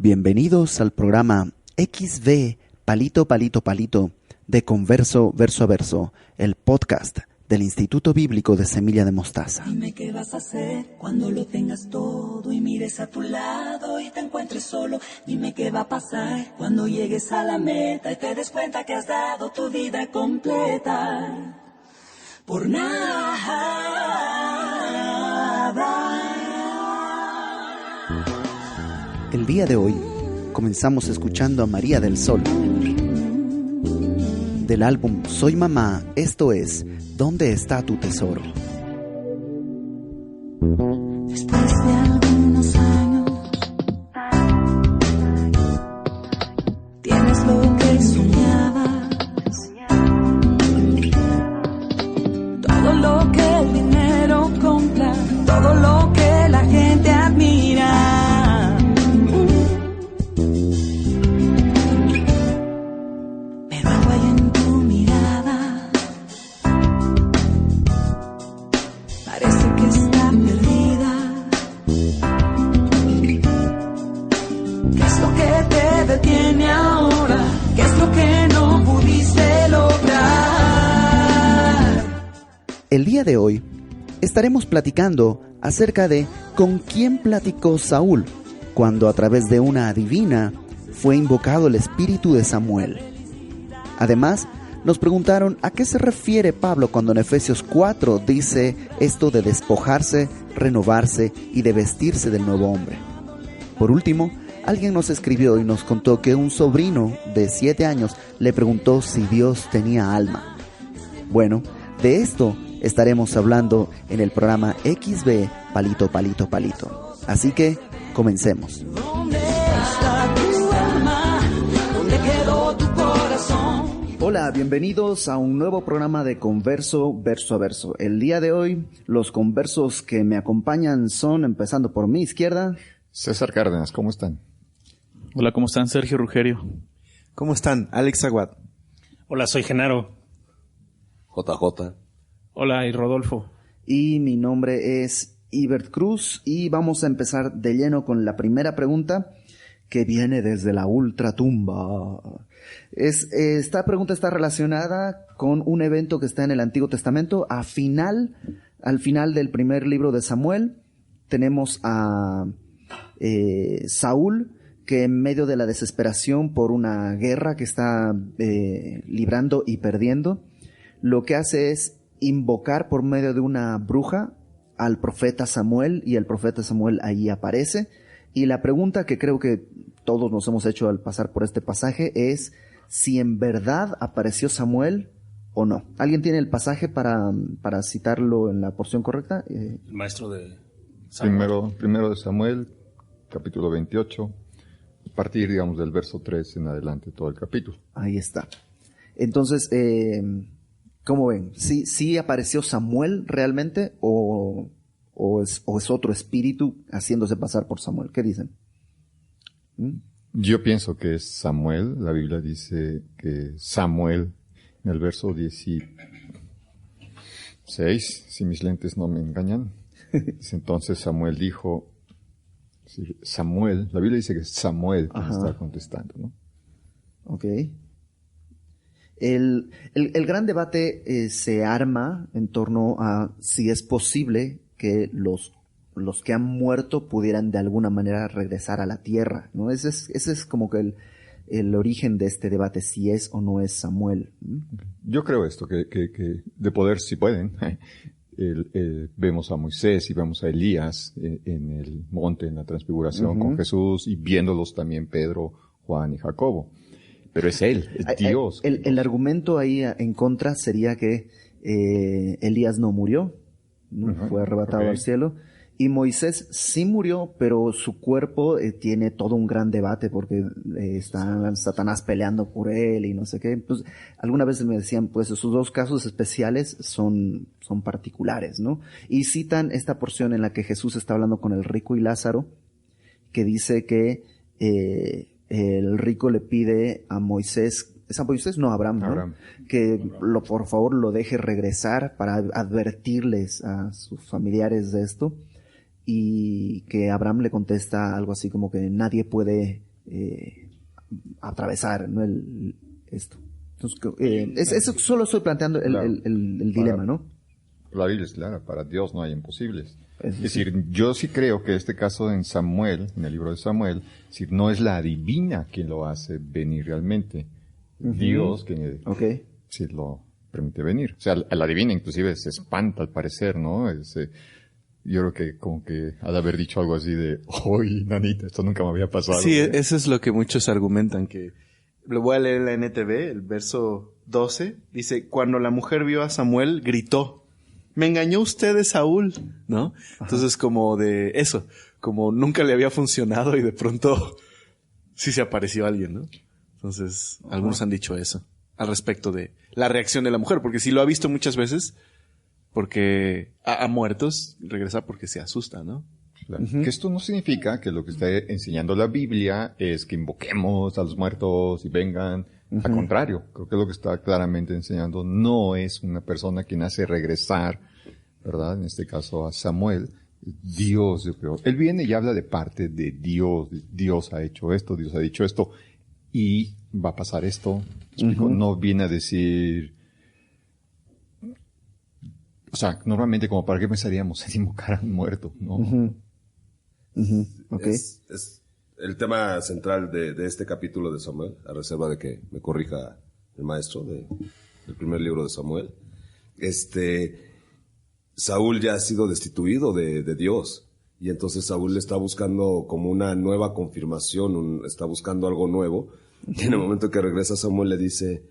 Bienvenidos al programa XV Palito Palito Palito de Converso Verso a Verso, el podcast del Instituto Bíblico de Semilla de Mostaza. Dime qué vas a hacer cuando lo tengas todo y mires a tu lado y te encuentres solo. Dime qué va a pasar cuando llegues a la meta y te des cuenta que has dado tu vida completa por nada. El día de hoy comenzamos escuchando a María del Sol. Del álbum Soy Mamá, esto es ¿Dónde está tu tesoro? Después de algunos años, tienes lo que soñabas, todo lo que el dinero compra, todo lo que la gente admira. El día de hoy estaremos platicando acerca de con quién platicó Saúl cuando a través de una adivina fue invocado el espíritu de Samuel. Además, nos preguntaron a qué se refiere Pablo cuando en Efesios 4 dice esto de despojarse, renovarse y de vestirse del nuevo hombre. Por último, alguien nos escribió y nos contó que un sobrino de 7 años le preguntó si Dios tenía alma. Bueno, de esto estaremos hablando en el programa XV Palito Palito Palito. Así que comencemos. Hola, bienvenidos a un nuevo programa de Converso Verso a Verso. El día de hoy, los conversos que me acompañan son, empezando por mi izquierda, César Cárdenas, ¿cómo están? Hola, ¿cómo están? Sergio Rugerio. ¿Cómo están? Alex Aguad. Hola, soy Genaro. JJ. Hola, y Rodolfo. Y mi nombre es Ibert Cruz y vamos a empezar de lleno con la primera pregunta que viene desde la ultratumba. Esta pregunta está relacionada con un evento que está en el Antiguo Testamento. Al final del primer libro de Samuel tenemos a Saúl, que en medio de la desesperación por una guerra que está librando y perdiendo, lo que hace es invocar por medio de una bruja al profeta Samuel, y el profeta Samuel ahí aparece. Y la pregunta que creo que todos nos hemos hecho al pasar por este pasaje es si en verdad apareció Samuel o no. ¿Alguien tiene el pasaje para citarlo en la porción correcta? El maestro de Samuel. Primero de Samuel, capítulo 28, a partir, digamos, del verso 3 en adelante, todo el capítulo. Ahí está. Entonces, ¿cómo ven? ¿Sí apareció Samuel realmente o es otro espíritu haciéndose pasar por Samuel? ¿Qué dicen? Yo pienso que es Samuel. La Biblia dice que Samuel, en el verso 16, si mis lentes no me engañan, entonces Samuel dijo, la Biblia dice que es Samuel quien está contestando, ¿no? Ok. El gran debate se arma en torno a si es posible que los que han muerto pudieran de alguna manera regresar a la tierra, ¿no? Ese es como que el origen de este debate, si es o no es Samuel. Yo creo esto, que de poder sí pueden. Vemos a Moisés y vemos a Elías en el monte, en la transfiguración con Jesús, y viéndolos también Pedro, Juan y Jacobo. Pero es él, es Dios. El argumento ahí en contra sería que Elías no murió, ¿no? Fue arrebatado al cielo. Y Moisés sí murió, pero su cuerpo tiene todo un gran debate porque está Satanás peleando por él y no sé qué. Pues, algunas veces me decían, pues esos dos casos especiales son particulares, ¿no? Y citan esta porción en la que Jesús está hablando con el rico y Lázaro, que dice que el rico le pide a Moisés, ¿es a Moisés? No, a Abraham, ¿no? Abraham. Que por favor lo deje regresar para advertirles a sus familiares de esto. Y que Abraham le contesta algo así como que nadie puede atravesar, ¿no? Esto. Entonces, eso solo estoy planteando el dilema, ¿no? La Biblia es clara, para Dios no hay imposibles. Es decir, yo sí creo que este caso en Samuel, en el libro de Samuel, es decir, no es la adivina quien lo hace venir realmente. Dios quien sí lo permite venir. O sea, la adivina inclusive se espanta al parecer, ¿no? Yo creo que como que ha de haber dicho algo así de, ¡ay, nanita, esto nunca me había pasado! Sí, eso es lo que muchos argumentan, que lo voy a leer en la NTV, el verso 12, dice, cuando la mujer vio a Samuel, gritó, me engañó usted de Saúl, ¿no? Ajá. Entonces como de eso, como nunca le había funcionado y de pronto sí se apareció alguien, ¿no? Entonces, algunos han dicho eso al respecto de la reacción de la mujer, porque si lo ha visto muchas veces, porque a muertos regresa porque se asusta, ¿no? Claro. Que esto no significa que lo que está enseñando la Biblia es que invoquemos a los muertos y vengan. Al contrario, creo que lo que está claramente enseñando no es una persona quien hace regresar, ¿verdad? En este caso a Samuel. Dios, yo creo. Él viene y habla de parte de Dios. Dios ha hecho esto, Dios ha dicho esto. Y va a pasar esto. No viene a decir... O sea, normalmente como para qué pensaríamos en invocar a un muerto, ¿no? Okay. Es el tema central de este capítulo de Samuel, a reserva de que me corrija el maestro del primer libro de Samuel. Saúl ya ha sido destituido de Dios, y entonces Saúl está buscando como una nueva confirmación, está buscando algo nuevo, y en el momento que regresa Samuel le dice,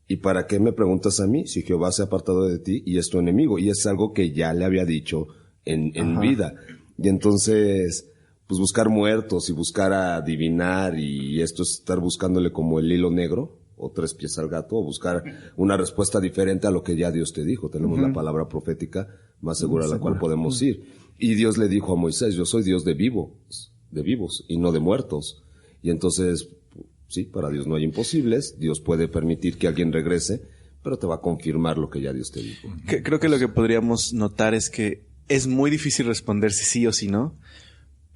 ¿y para qué me preguntas a mí si Jehová se ha apartado de ti y es tu enemigo? Y es algo que ya le había dicho en vida. Y entonces, pues buscar muertos y buscar adivinar, y esto es estar buscándole como el hilo negro o 3 pies al gato, o buscar una respuesta diferente a lo que ya Dios te dijo. Tenemos la palabra profética más segura a la cual podemos ir. Y Dios le dijo a Moisés, yo soy Dios de vivos y no de muertos. Y entonces, sí, para Dios no hay imposibles. Dios puede permitir que alguien regrese, pero te va a confirmar lo que ya Dios te dijo. Creo que lo que podríamos notar es que es muy difícil responder si sí o si no,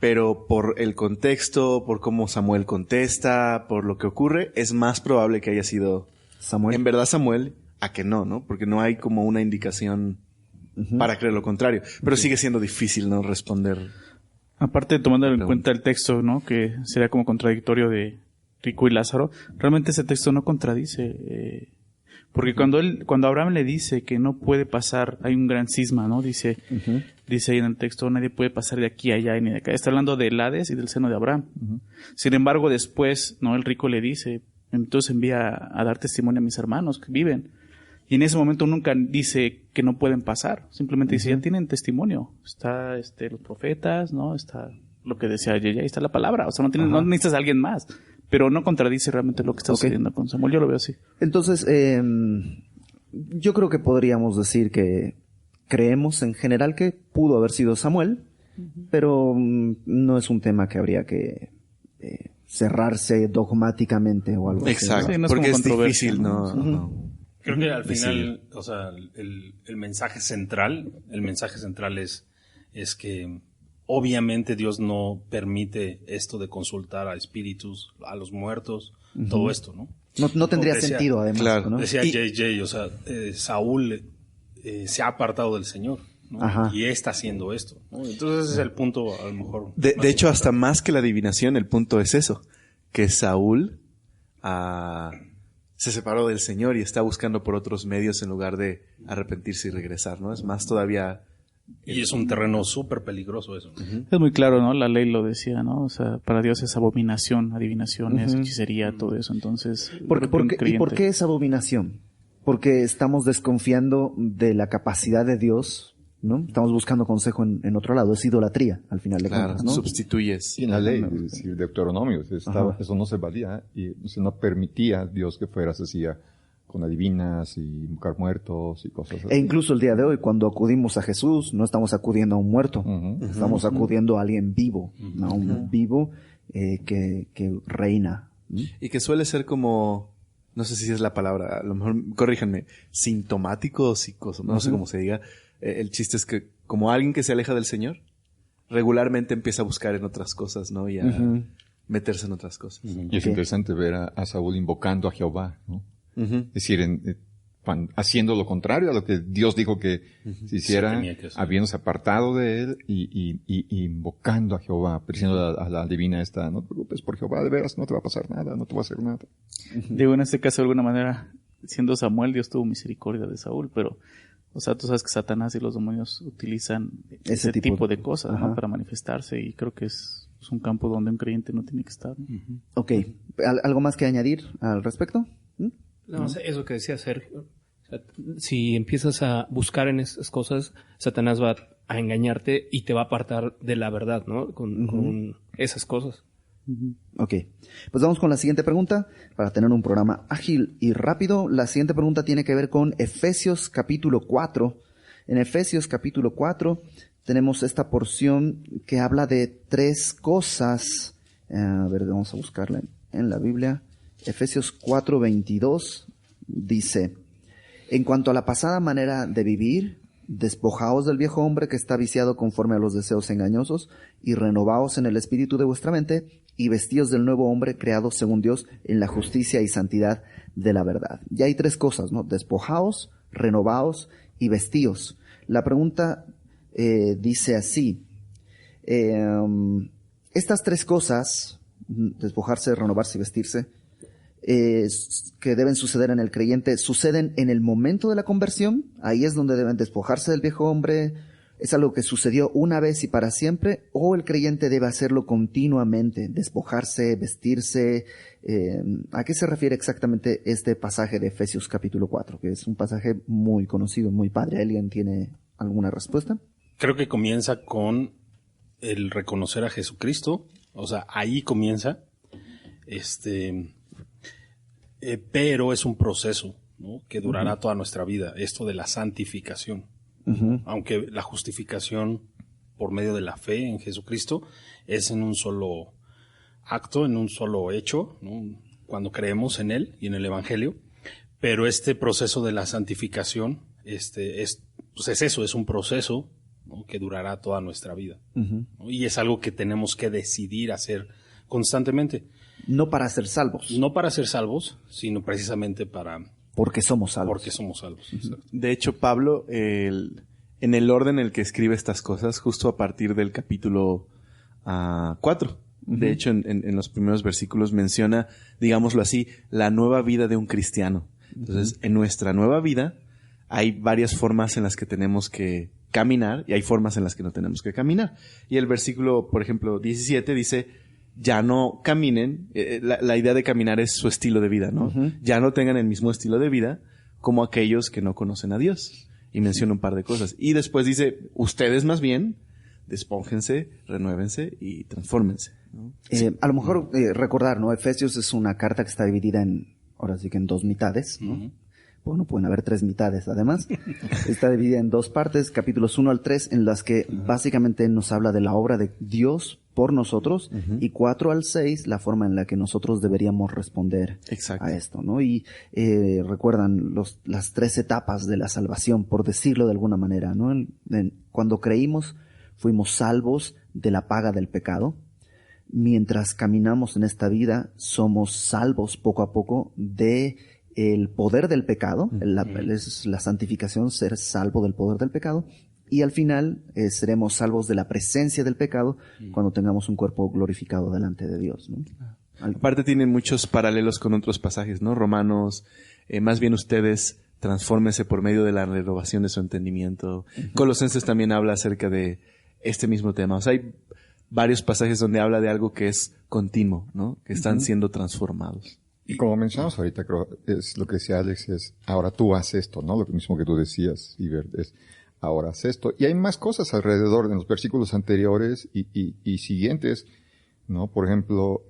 pero por el contexto, por cómo Samuel contesta, por lo que ocurre, es más probable que haya sido Samuel, en verdad Samuel, a que no, porque no hay como una indicación para creer lo contrario. Pero sigue siendo difícil, ¿no?, responder. Aparte, tomando en cuenta el texto, ¿no?, que sería como contradictorio de Rico y Lázaro, realmente ese texto no contradice, porque cuando Abraham le dice que no puede pasar, hay un gran cisma, ¿no? Dice ahí en el texto, nadie puede pasar de aquí a allá ni de acá. Está hablando del Hades y del seno de Abraham. Sin embargo, después, ¿no?, el rico le dice, entonces envía a dar testimonio a mis hermanos que viven. Y en ese momento nunca dice que no pueden pasar. Simplemente dice, ya tienen testimonio. Está los profetas, ¿no? Está lo que decía Yeye, ahí está la palabra. O sea, no necesitas a alguien más. Pero no contradice realmente lo que está sucediendo con Samuel. Yo lo veo así. Entonces, yo creo que podríamos decir que creemos en general que pudo haber sido Samuel, pero no es un tema que habría que cerrarse dogmáticamente o algo así. Exacto, sí, no es porque es difícil, ¿no? Creo que al final, o sea, el mensaje central es que obviamente Dios no permite esto de consultar a espíritus, a los muertos, todo esto, ¿no? No tendría sentido, además. Claro, ¿no? Decía JJ, o sea, Saúl se ha apartado del Señor, ¿no? Y está haciendo esto, ¿no? Entonces ese es el punto, a lo mejor. De hecho, hasta más que la adivinación, el punto es eso, que Saúl se separó del Señor y está buscando por otros medios en lugar de arrepentirse y regresar, ¿no? Es más todavía... Y es un terreno súper peligroso eso. Es muy claro, ¿no? La ley lo decía, ¿no? O sea, para Dios es abominación, adivinaciones, hechicería, todo eso. Entonces, ¿Y por qué es abominación? Porque estamos desconfiando de la capacidad de Dios, ¿no? Estamos buscando consejo en otro lado. Es idolatría, al final de cuentas, ¿no? Sustituyes. Y en la ley, es decir, Deuteronomio, eso no se valía y no permitía Dios que fueras así con adivinas y invocar muertos y cosas así. E incluso el día de hoy, cuando acudimos a Jesús, no estamos acudiendo a un muerto, estamos acudiendo a alguien vivo, a un vivo que reina. Y que suele ser como, no sé si es la palabra, a lo mejor, corríjanme, sintomático o psicoso, no sé cómo se diga. El chiste es que como alguien que se aleja del Señor, regularmente empieza a buscar en otras cosas, ¿no? Y meterse en otras cosas. Y es interesante ver a Saúl invocando a Jehová, ¿no? Es decir, haciendo lo contrario a lo que Dios dijo que se hiciera, habiéndose apartado de él y invocando a Jehová, diciendo a la divina esta, no te preocupes por Jehová, de veras no te va a pasar nada, no te va a hacer nada. Digo, en este caso, de alguna manera, siendo Samuel, Dios tuvo misericordia de Saúl, pero, o sea, tú sabes que Satanás y los demonios utilizan ese tipo de cosas, ¿no? Para manifestarse, y creo que es un campo donde un creyente no tiene que estar, ¿no? Ok. ¿Algo más que añadir al respecto? No, eso que decía Sergio. O sea, si empiezas a buscar en esas cosas, Satanás va a engañarte y te va a apartar de la verdad, ¿no? Con esas cosas. Ok. Pues vamos con la siguiente pregunta para tener un programa ágil y rápido. La siguiente pregunta tiene que ver con Efesios capítulo 4. En Efesios capítulo 4 tenemos esta porción que habla de 3 cosas. A ver, vamos a buscarla en la Biblia. Efesios 4:22 dice: en cuanto a la pasada manera de vivir, despojaos del viejo hombre que está viciado conforme a los deseos engañosos, y renovaos en el espíritu de vuestra mente, y vestíos del nuevo hombre creado según Dios en la justicia y santidad de la verdad. Ya hay 3 cosas, ¿no? Despojaos, renovaos y vestíos. La pregunta dice así: estas 3 cosas, despojarse, renovarse y vestirse, que deben suceder en el creyente, ¿suceden en el momento de la conversión? Ahí es donde deben despojarse del viejo hombre. ¿Es algo que sucedió una vez y para siempre? ¿O el creyente debe hacerlo continuamente? Despojarse, vestirse. ¿A qué se refiere exactamente este pasaje de Efesios capítulo 4? Que es un pasaje muy conocido, muy padre. ¿Alguien tiene alguna respuesta? Creo que comienza con el reconocer a Jesucristo. O sea, ahí comienza. Pero es un proceso, ¿no? Que durará toda nuestra vida, esto de la santificación. Aunque la justificación por medio de la fe en Jesucristo es en un solo acto, en un solo hecho, ¿no? Cuando creemos en Él y en el Evangelio, pero este proceso de la santificación es eso, es un proceso, ¿no? Que durará toda nuestra vida, ¿no? Y es algo que tenemos que decidir hacer constantemente. No para ser salvos. No para ser salvos, sino precisamente para... Porque somos salvos. Porque somos salvos. De hecho, Pablo, en el orden en el que escribe estas cosas, justo a partir del capítulo 4, de hecho, en los primeros versículos menciona, digámoslo así, la nueva vida de un cristiano. Entonces, en nuestra nueva vida hay varias formas en las que tenemos que caminar y hay formas en las que no tenemos que caminar. Y el versículo, por ejemplo, 17 dice... ya no caminen, la idea de caminar es su estilo de vida, ¿no? Ya no tengan el mismo estilo de vida como aquellos que no conocen a Dios. Y menciona un par de cosas. Y después dice, ustedes más bien, despóngense, renuévense y transfórmense, ¿no? A lo mejor recordar, ¿no? Efesios es una carta que está dividida ahora sí que en 2 mitades, ¿no? Bueno, pueden haber 3 mitades además. Está dividida en 2 partes, capítulos 1 al 3, en las que básicamente nos habla de la obra de Dios por nosotros, y 4 al 6, la forma en la que nosotros deberíamos responder a esto, ¿no? Y recuerdan las 3 etapas de la salvación, por decirlo de alguna manera, ¿no? Cuando creímos, fuimos salvos de la paga del pecado. Mientras caminamos en esta vida, somos salvos poco a poco de el poder del pecado, es la santificación, ser salvo del poder del pecado. Y al final seremos salvos de la presencia del pecado cuando tengamos un cuerpo glorificado delante de Dios, ¿no? Aparte tienen muchos paralelos con otros pasajes, ¿no? Romanos, más bien ustedes transfórmense por medio de la renovación de su entendimiento. Colosenses también habla acerca de este mismo tema. O sea, hay varios pasajes donde habla de algo que es continuo, ¿no? Que están siendo transformados. Y como mencionamos ahorita, creo, es lo que decía Alex, es ahora tú haces esto, ¿no? Lo mismo que tú decías, Iber, es ahora haz esto. Y hay más cosas alrededor de los versículos anteriores y siguientes, ¿no? Por ejemplo,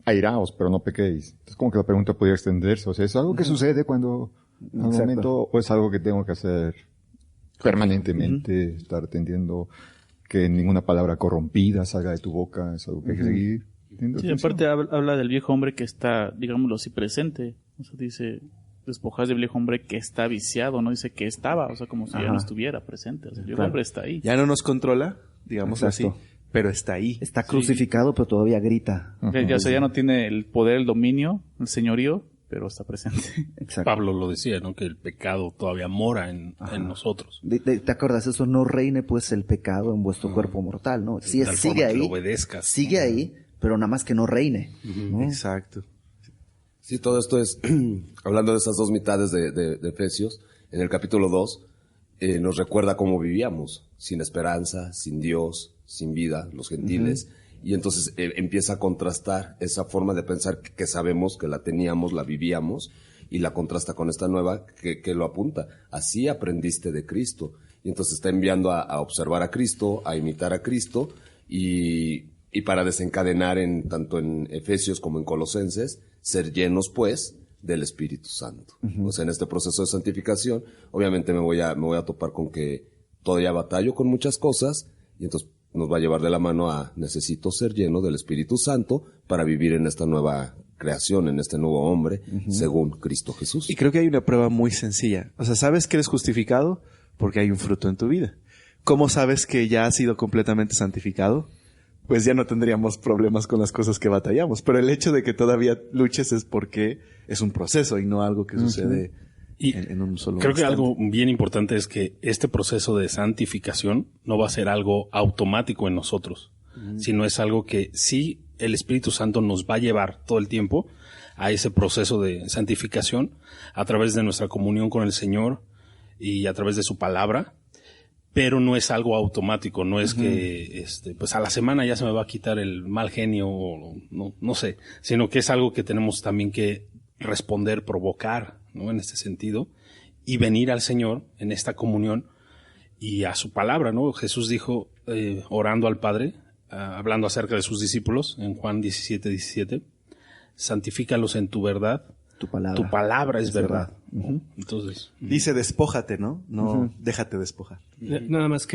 airaos, pero no pequéis. Entonces como que la pregunta podría extenderse. O sea, ¿es algo que sucede cuando, al momento, o es algo que tengo que hacer permanentemente, estar atendiendo que ninguna palabra corrompida salga de tu boca? Es algo que hay que seguir. Sí, aparte habla del viejo hombre que está, digámoslo así, presente. O sea, dice, despojar del viejo hombre que está viciado, no dice que estaba, o sea, como si ya no estuviera presente. O sea, el viejo hombre está ahí. Ya no nos controla, digámoslo así, pero está ahí. Está crucificado, pero todavía grita. Ya, o sea, ya no tiene el poder, el dominio, el señorío, pero está presente. Exacto. Pablo lo decía, ¿no? Que el pecado todavía mora en nosotros. ¿Te acuerdas? Eso, no reine pues el pecado en vuestro cuerpo mortal, ¿no? Sí, De tal sigue forma que ahí, lo obedezcas. sigue ahí, pero nada más que no reine, ¿no? Exacto. Sí, todo esto es, hablando de esas dos mitades de Efesios, en el capítulo 2, nos recuerda cómo vivíamos, sin esperanza, sin Dios, sin vida, los gentiles. Y entonces empieza a contrastar esa forma de pensar que sabemos que la teníamos, la vivíamos, y la contrasta con esta nueva que lo apunta. Así aprendiste de Cristo. Y entonces está enviando a observar a Cristo, a imitar a Cristo, y para desencadenar tanto en Efesios como en Colosenses, ser llenos pues del Espíritu Santo. O sea, en este proceso de santificación, obviamente me voy a topar con que todavía batallo con muchas cosas, y entonces nos va a llevar de la mano a necesito ser lleno del Espíritu Santo para vivir en esta nueva creación, en este nuevo hombre, según Cristo Jesús. Y creo que hay una prueba muy sencilla. O sea, ¿sabes que eres justificado? Porque hay un fruto en tu vida. ¿Cómo sabes que ya has sido completamente santificado? Pues ya no tendríamos problemas con las cosas que batallamos. Pero el hecho de que todavía luches es porque es un proceso y no algo que sucede en un solo Creo instante. que algo bien importante es que este proceso de santificación no va a ser algo automático en nosotros, sino es algo que sí el Espíritu Santo nos va a llevar todo el tiempo a ese proceso de santificación a través de nuestra comunión con el Señor y a través de su palabra, pero no es algo automático, no es que pues a la semana ya se me va a quitar el mal genio o no sé, sino que es algo que tenemos también que responder, provocar, ¿no? En este sentido, y venir al Señor en esta comunión y a su palabra, ¿no? Jesús dijo, orando al Padre, hablando acerca de sus discípulos, en Juan 17:17, santifícalos en tu verdad, tu palabra es verdad. Entonces, dice despójate, ¿no? No, déjate despojar. Nada más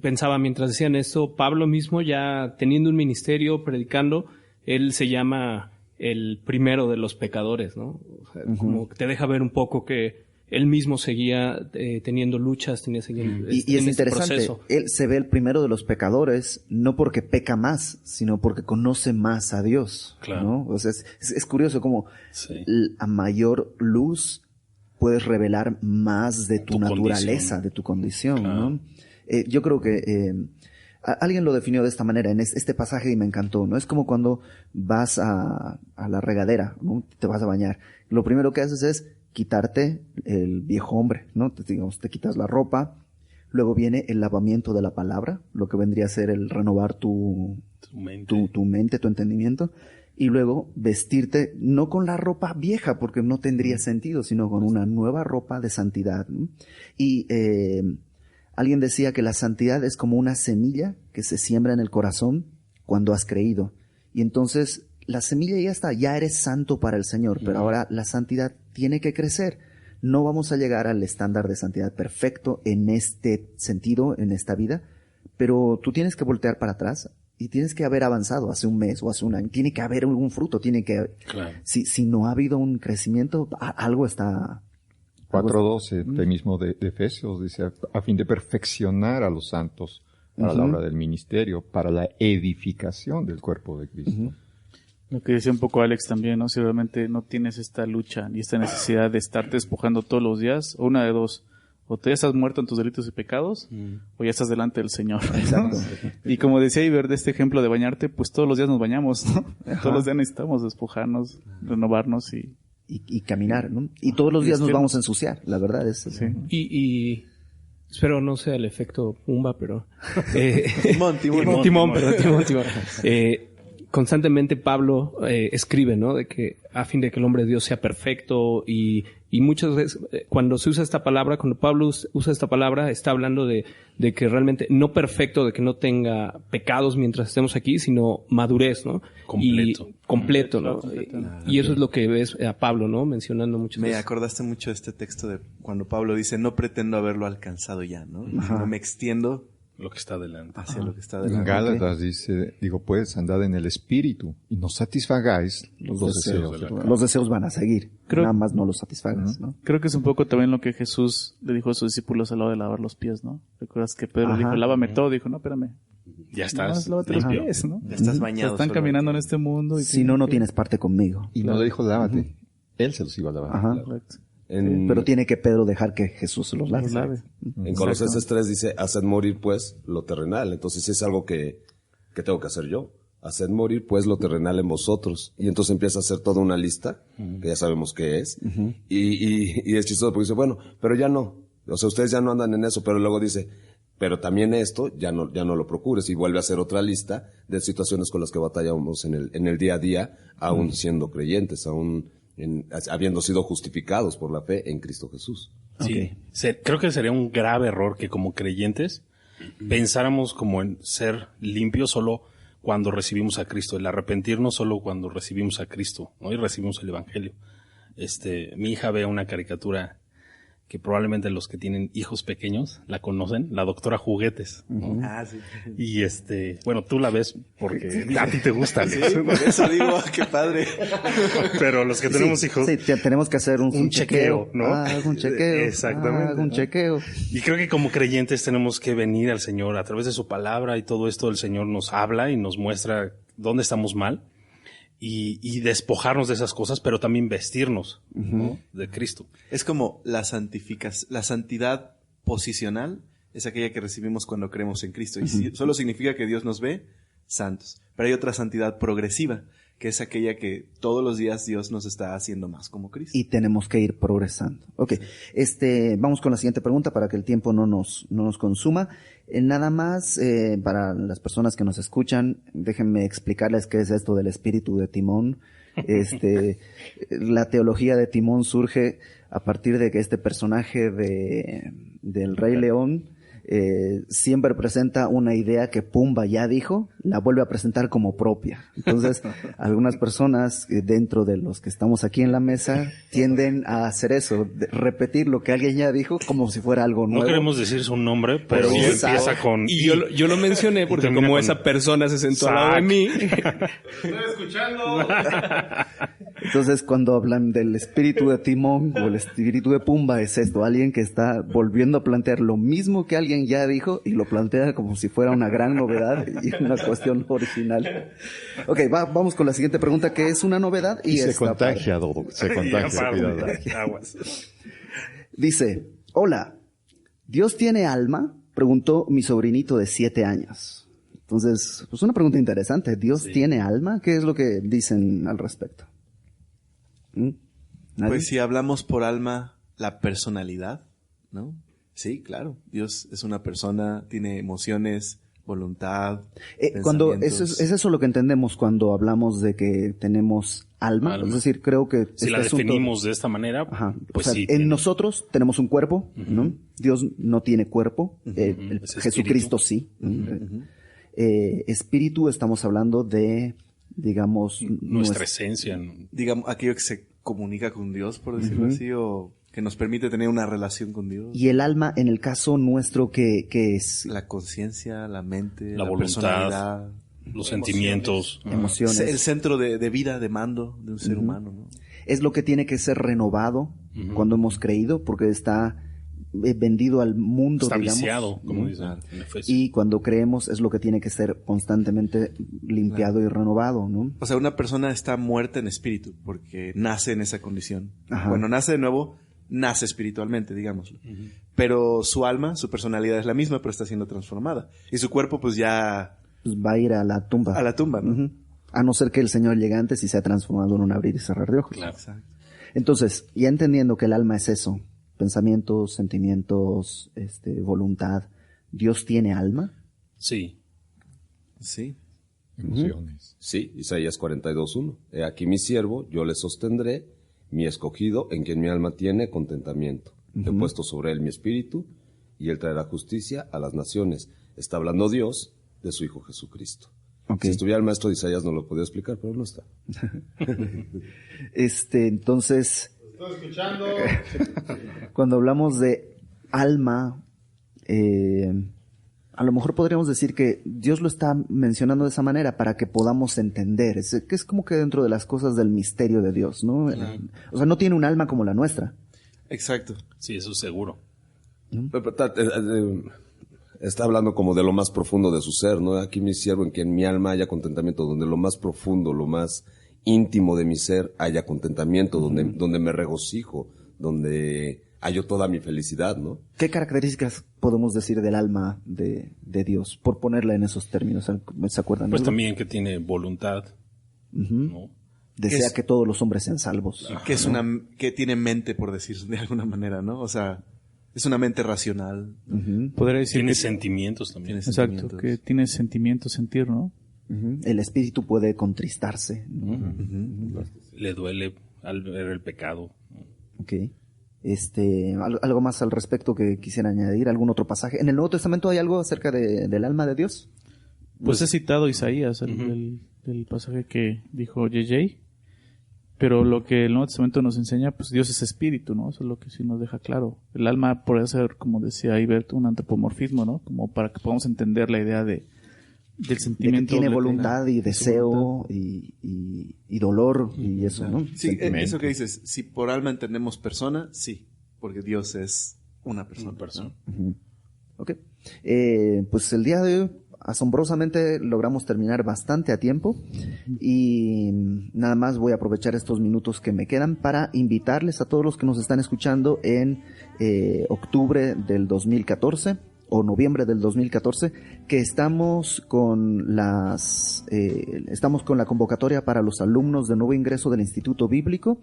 pensaba mientras decían esto, Pablo mismo ya teniendo un ministerio, predicando, él se llama el primero de los pecadores, ¿no? O sea, como que te deja ver un poco que él mismo seguía teniendo luchas, y es interesante, proceso. Él se ve el primero de los pecadores, no porque peca más, sino porque conoce más a Dios, claro, ¿no? O sea, es curioso como a mayor luz puedes revelar más de tu naturaleza, condición, de tu condición, claro, ¿no? Yo creo que alguien lo definió de esta manera en este pasaje y me encantó, ¿no? Es como cuando vas a la regadera, ¿no? Te vas a bañar. Lo primero que haces es quitarte el viejo hombre, ¿no? Te quitas la ropa, luego viene el lavamiento de la palabra, lo que vendría a ser el renovar tu mente, tu entendimiento, y luego vestirte no con la ropa vieja, porque no tendría sentido, sino con una nueva ropa de santidad, ¿no? Y alguien decía que la santidad es como una semilla que se siembra en el corazón cuando has creído. Y entonces la semilla ya está, ya eres santo para el Señor, pero ahora la santidad tiene que crecer. No vamos a llegar al estándar de santidad perfecto en este sentido, en esta vida, pero tú tienes que voltear para atrás y tienes que haber avanzado hace un mes o hace un año. Tiene que haber algún fruto, claro. Si no ha habido un crecimiento, algo está... 4:12, de mismo de Efesios, dice, a fin de perfeccionar a los santos para la obra del ministerio, para la edificación del cuerpo de Cristo. Lo que decía un poco Alex también, ¿no? Si realmente no tienes esta lucha ni esta necesidad de estarte despojando todos los días, o una de dos, o tú ya estás muerto en tus delitos y pecados, o ya estás delante del Señor. Exacto. Y como decía Iber de este ejemplo de bañarte, pues todos los días nos bañamos, ¿no? Todos los días necesitamos despojarnos, renovarnos y caminar, ¿no? Y todos los días nos vamos a ensuciar, la verdad es. Sí. Y espero no sea el efecto Pumba, pero Timón. Constantemente Pablo escribe, ¿no? De que a fin de que el hombre de Dios sea perfecto y muchas veces cuando se usa esta palabra, cuando Pablo usa esta palabra, está hablando de que realmente no perfecto, de que no tenga pecados mientras estemos aquí, sino madurez, ¿no? Completo, ¿no? Y eso es lo que ves a Pablo, ¿no? Mencionando muchas veces. Me acordaste mucho de este texto de cuando Pablo dice, no pretendo haberlo alcanzado ya, ¿no? No me extiendo lo que está delante. Hacia lo que está delante. En Gálatas dice, pues andad en el espíritu y no satisfagáis los deseos. Los deseos van a seguir. Nada más no los satisfagas, ¿no? Creo que es un poco también lo que Jesús le dijo a sus discípulos al lado de lavar los pies, ¿no? ¿Recuerdas que Pedro dijo, lávame todo? Dijo, no, espérame. Ya estás lávate los limpio. pies, ¿no? Ya estás bañado. Están solo. caminando en este mundo. Y Si no, no tienes parte conmigo. Y no le dijo lávate. Él se los iba a lavar. Ajá. Correcto. Pero tiene que Pedro dejar que Jesús los lave. Los lave. En Colosenses 3 dice, haced morir pues lo terrenal. Entonces sí es algo que tengo que hacer yo. Haced morir pues lo terrenal en vosotros. Y entonces empieza a hacer toda una lista, que ya sabemos qué es. Y es chistoso porque dice, bueno, pero ya no. O sea, ustedes ya no andan en eso. Pero luego dice, pero también esto ya no lo procures. Y vuelve a hacer otra lista de situaciones con las que batallamos en el día a día, aún siendo creyentes, aún habiendo sido justificados por la fe en Cristo Jesús. Sí. Creo que sería un grave error que como creyentes pensáramos como en ser limpios solo cuando recibimos a Cristo, el arrepentirnos solo cuando recibimos a Cristo, ¿no? Y recibimos el Evangelio. Mi hija ve una caricatura que probablemente los que tienen hijos pequeños la conocen, la doctora Juguetes, ¿no? Ah, sí. Y bueno, tú la ves porque a ti te gusta, Sí, Alex. por eso digo, qué padre. Pero los que tenemos hijos, Sí, tenemos que hacer un chequeo, ¿no? Haz un chequeo. Exactamente. Haz un chequeo. y creo que como creyentes tenemos que venir al Señor a través de su palabra y todo esto el Señor nos habla y nos muestra dónde estamos mal y despojarnos de esas cosas, pero también vestirnos, ¿no? De Cristo. Es como la santidad posicional es aquella que recibimos cuando creemos en Cristo. Y solo significa que Dios nos ve santos. Pero hay otra santidad progresiva, que es aquella que todos los días Dios nos está haciendo más como Cristo. Y tenemos que ir progresando. Ok, vamos con la siguiente pregunta para que el tiempo no nos consuma. Nada más, para las personas que nos escuchan, déjenme explicarles qué es esto del espíritu de Timón. La teología de Timón surge a partir de que este personaje del Rey León siempre presenta una idea que Pumba ya dijo, la vuelve a presentar como propia. Entonces, algunas personas dentro de los que estamos aquí en la mesa tienden a hacer eso, de repetir lo que alguien ya dijo como si fuera algo nuevo. No queremos decir su nombre, pero Pero empieza con... Y yo lo mencioné porque termina como con esa persona se sentó al lado de mí. Entonces, cuando hablan del espíritu de Timón o el espíritu de Pumba, es esto, alguien que está volviendo a plantear lo mismo que alguien ya dijo y lo plantea como si fuera una gran novedad y una cuestión original. Ok, vamos con la siguiente pregunta, que es una novedad y se está contagia, se contagia. Cuidado. Aguas. Dice, hola, ¿Dios tiene alma? Preguntó mi sobrinito de 7 años. Entonces, pues una pregunta interesante. ¿Dios tiene alma? ¿Qué es lo que dicen al respecto? ¿Nadie? Pues si hablamos por alma, la personalidad, ¿no? Sí, claro. Dios es una persona, tiene emociones, voluntad, cuando pensamientos. es eso lo que entendemos cuando hablamos de que tenemos alma. Es decir, creo que Si la definimos de esta manera, Ajá. pues o sea, sí. en nosotros tenemos un cuerpo, ¿no? Dios no tiene cuerpo, Es Jesucristo sí. Espíritu, estamos hablando de, digamos, Nuestra esencia. Digamos, aquello que se comunica con Dios, por decirlo así, o que nos permite tener una relación con Dios. Y el alma, en el caso nuestro, ¿qué es? La conciencia, la mente, La la voluntad, personalidad, los sentimientos. Emociones. el centro de vida, de mando de un ser humano, ¿no? Es lo que tiene que ser renovado cuando hemos creído, porque está vendido al mundo, Está digamos. viciado, como dicen en Efesios. Y cuando creemos es lo que tiene que ser constantemente limpiado y renovado, ¿no? O sea, una persona está muerta en espíritu porque nace en esa condición. Ajá. Cuando nace de nuevo, nace espiritualmente, digámoslo. Pero su alma, su personalidad es la misma, pero está siendo transformada. Y su cuerpo, pues ya Pues va a ir a la tumba. a la tumba, ¿no? Ujú. A no ser que el Señor llegue antes y se ha transformado en un abrir y cerrar de ojos. Claro. Exacto. Entonces, ya entendiendo que el alma es eso, pensamientos, sentimientos, voluntad, ¿Dios tiene alma? Sí. Sí. Emociones. Sí, Isaías 42:1. He aquí mi siervo, yo le sostendré, mi escogido, en quien mi alma tiene contentamiento. He puesto sobre él mi espíritu, y él traerá justicia a las naciones. Está hablando Dios de su Hijo Jesucristo. Ok. Si estuviera el maestro de Isaías no lo podía explicar, pero no está. Entonces, cuando hablamos de alma, a lo mejor podríamos decir que Dios lo está mencionando de esa manera para que podamos entender. Que es como que dentro de las cosas del misterio de Dios, ¿no? O sea, no tiene un alma como la nuestra. Exacto. Sí, eso es seguro. está hablando como de lo más profundo de su ser, ¿no? Aquí mi siervo, en quien mi alma haya contentamiento, donde lo más profundo, lo más íntimo de mi ser haya contentamiento, donde me regocijo, donde hallo toda mi felicidad, ¿no? ¿Qué características podemos decir del alma de Dios? Por ponerla en esos términos, ¿se acuerdan? Pues también que tiene voluntad, ¿no? Desea que todos los hombres sean salvos. Que es que tiene mente, por decir de alguna manera, ¿no? O sea, es una mente racional. Podría decir tiene que sentimientos también. Exacto, que tiene sentimientos, sentir, ¿no? El espíritu puede contristarse, ¿no? Le duele al ver el pecado. Ok. ¿Algo más al respecto que quisiera añadir? ¿Algún otro pasaje? ¿En el Nuevo Testamento hay algo acerca del alma de Dios? Pues he citado Isaías, el pasaje que dijo JJ, pero lo que el Nuevo Testamento nos enseña, pues Dios es espíritu, ¿no? Eso es lo que sí nos deja claro. El alma puede ser, como decía Ibert, un antropomorfismo, ¿no? Como para que podamos entender la idea del sentimiento. De que tiene voluntad y deseo y dolor y eso, ¿no? Sí, eso que dices, si por alma entendemos persona, sí, porque Dios es una persona. ¿No? Ok. Pues el día de hoy, asombrosamente, logramos terminar bastante a tiempo y nada más voy a aprovechar estos minutos que me quedan para invitarles a todos los que nos están escuchando en octubre del 2014 o noviembre del 2014, que estamos con la convocatoria para los alumnos de nuevo ingreso del Instituto Bíblico.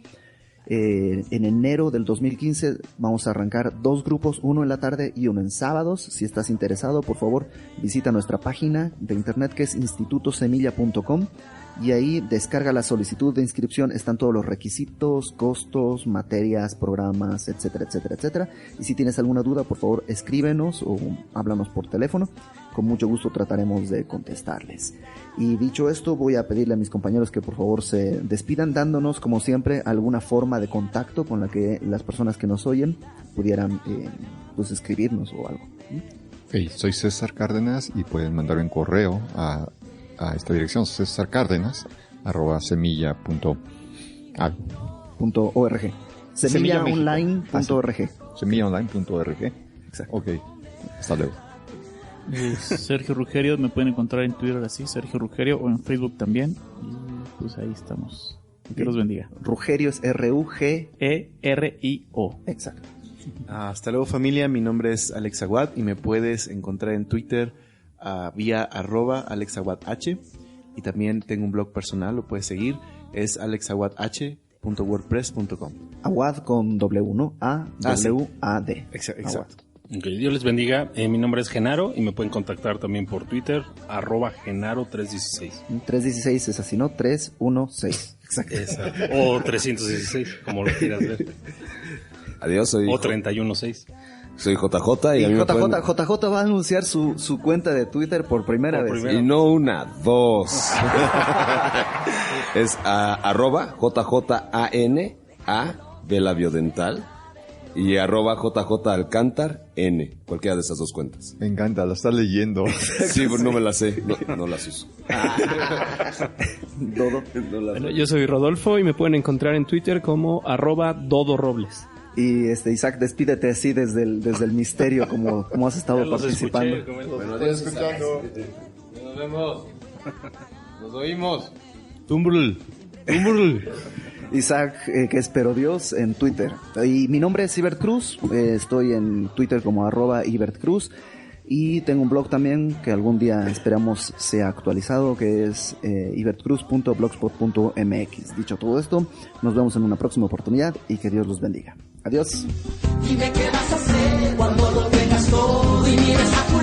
En enero del 2015 vamos a arrancar 2 grupos, uno en la tarde y uno en sábados. Si estás interesado, por favor, visita nuestra página de internet que es institutosemilla.com y ahí descarga la solicitud de inscripción. Están todos los requisitos, costos, materias, programas, etcétera, etcétera, etcétera. Y si tienes alguna duda, por favor, escríbenos o háblanos por teléfono. Con mucho gusto trataremos de contestarles. Y dicho esto, voy a pedirle a mis compañeros que por favor se despidan dándonos, como siempre, alguna forma de contacto con la que las personas que nos oyen pudieran pues escribirnos o algo. Okay, soy César Cárdenas y pueden mandar un correo a esta dirección, cesarcardenas@semilla.org. Semillaonline.org. Semillaonline.org. Exacto. Ok, hasta luego. Sergio Rugerio, me pueden encontrar en Twitter así, Sergio Rugerio, o en Facebook también. Y pues ahí estamos. Que los bendiga. Rugerio es R-U-G-E-R-I-O. Exacto. Hasta luego, familia. Mi nombre es Alex Aguad y me puedes encontrar en Twitter vía @AlexAguadH, y también tengo un blog personal, lo puedes seguir, es alexaguadh.wordpress.com. Aguad con W, ¿no? A-W-A-D. Exacto. Okay, Dios les bendiga. Mi nombre es Genaro y me pueden contactar también por Twitter, @Genaro316. 316 es así, ¿no? 316. Exacto. O 316, como lo quieras ver. Adiós, soy... O 316. Soy JJ y a mí JJ va a anunciar su cuenta de Twitter por primera vez. Y no una, 2. Es @JJANA Velabiodental y @JJ Alcántar N. Cualquiera de esas 2 cuentas. Me encanta, la estás leyendo. Sí, no me las sé, no las uso. Bueno, yo soy Rodolfo y me pueden encontrar en Twitter como @DodoRobles. Y Isaac, despídete así desde el misterio, como has estado participando. Bueno, estoy escuchando. Nos vemos. Nos oímos. Tumbrul. Isaac, que espero Dios, en Twitter. Y mi nombre es Ibert Cruz, estoy en Twitter como @IbertCruz. Y tengo un blog también que algún día esperamos sea actualizado, que es ibertcruz.blogspot.mx. Dicho todo esto, nos vemos en una próxima oportunidad y que Dios los bendiga. Adiós. Dime qué vas a hacer cuando lo tengas todo y mires a tu